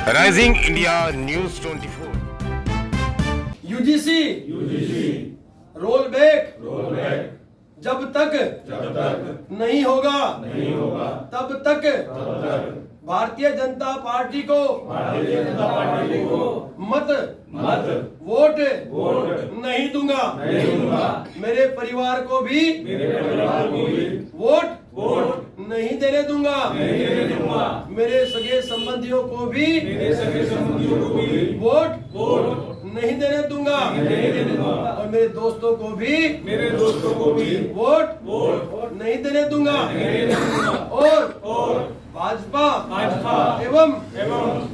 Rising India news 24। UGC roll back जब तक नहीं होगा तब तक भारतीय जनता पार्टी को मत वोट नहीं दूंगा। मेरे परिवार को भी वोट नहीं देने दूंगा। मेरे सगे संबंधियों को भी वोट नहीं देने दूंगा। और मेरे दोस्तों को भी वोट नहीं देने दूंगा। और भाजपा एवं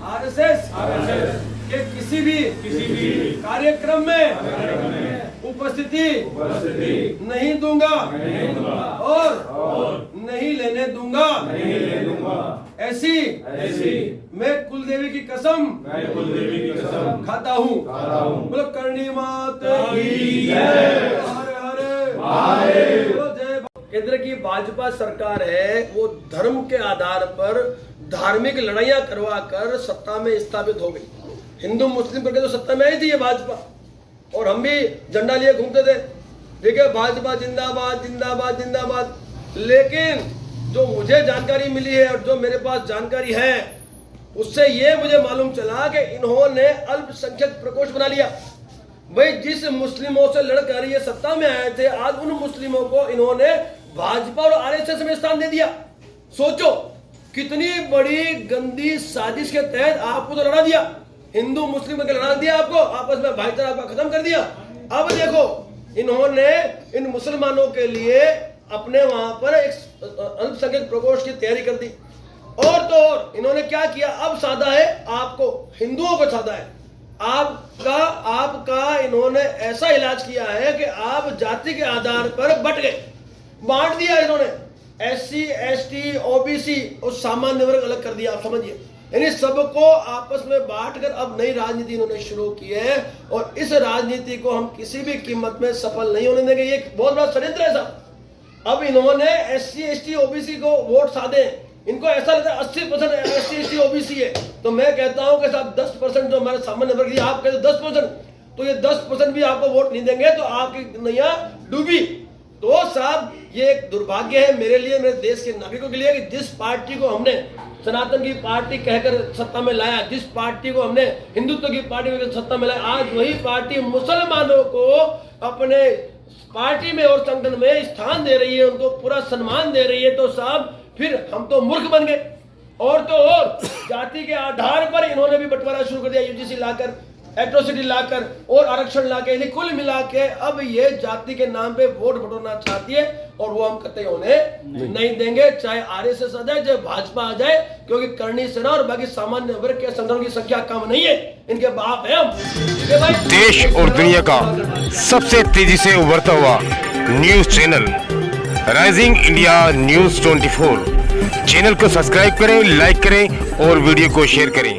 आरएसएस के किसी भी कार्यक्रम में उपस्थिति नहीं दूंगा और नहीं लेने दूंगा। ऐसी मैं कुलदेवी की कसम खाता हूँ। बोलो करणी मात की जय। हर हर जय। केंद्र की भाजपा सरकार है, वो धर्म के आधार पर धार्मिक लड़ाइयां करवा कर सत्ता में स्थापित हो गई। हिंदू मुस्लिम करके तो सत्ता में आई थी ये भाजपा, और हम भी झंडा लिए घूमते थे, देखिए भाजपा जिंदाबाद जिंदाबाद जिंदाबाद। लेकिन जो मुझे जानकारी मिली है और जो मेरे पास जानकारी है, उससे ये मुझे मालूम चला कि इन्होंने अल्पसंख्यक प्रकोष्ठ बना लिया। भाई जिस मुस्लिमों से लड़कर ये सत्ता में आए थे, आज उन मुस्लिमों को इन्होंने भाजपा और आरएसएस में स्थान दे दिया। सोचो कितनी बड़ी गंदी साजिश के तहत आपको तो लड़ा दिया, हिंदू मुस्लिम के लड़ा दिया, आपको आपस में भाईचारा आपका खत्म कर दिया। अब देखो इन्होंने इन मुसलमानों के लिए अपने वहां पर एक अल्पसंख्यक प्रकोष्ठ की तैयारी कर दी। और तो और इन्होंने क्या किया, अब साधा है आपको, हिंदुओं को साधा है आपका इन्होंने ऐसा इलाज किया है कि आप जाति के आधार पर बट गए, बांट दिया इन्होंने। एससी एसटी ओबीसी और सामान्य वर्ग अलग कर दिया। आप समझिए, यानी सबको आपस में बांट कर अब नई राजनीति इन्होंने शुरू की है। और इस राजनीति को हम किसी भी कीमत में सफल नहीं होने देंगे। ये बहुत बड़ा षड्यंत्र है साहब। अब इन्होंने एससी एसटी ओबीसी को वोट साधे, इनको ऐसा लगता है 80% एससी एसटी ओबीसी है, तो मैं कहता हूं कि साहब 10% जो हमारे सामान्य वर्ग है, आप कहते 10%, तो ये 10% भी आपको वोट नहीं देंगे तो आपकी नैया डूबी। तो साहब ये एक दुर्भाग्य है मेरे लिए, मेरे देश के नागरिकों के लिए, कि जिस पार्टी को हमने सनातन की पार्टी कहकर सत्ता में लाया, जिस पार्टी को हमने हिंदुत्व की पार्टी कहकर सत्ता में लाया, आज वही पार्टी मुसलमानों को अपने पार्टी में और संगठन में स्थान दे रही है, उनको पूरा सम्मान दे रही है। तो साहब फिर हम तो मूर्ख बन गए। और तो और जाति के आधार पर इन्होंने भी बंटवारा शुरू कर दिया, यूजीसी लाकर, एट्रोसिटी लाकर और आरक्षण लाकर, कुल मिला के अब ये जाति के नाम पे वोट बटोरना चाहती है। और वो हम कतई उन्हें नहीं देंगे, चाहे आरएसएस आ जाए, चाहे भाजपा आ जाए, क्योंकि करणी सेना और बाकी सामान्य वर्ग के संगठन की संख्या कम नहीं है, इनके बाप है हम। देश और दुनिया का सबसे तेजी से उभरता हुआ news channel rising India news 24। Channel को सब्सक्राइब करें, लाइक करें और वीडियो को शेयर करें।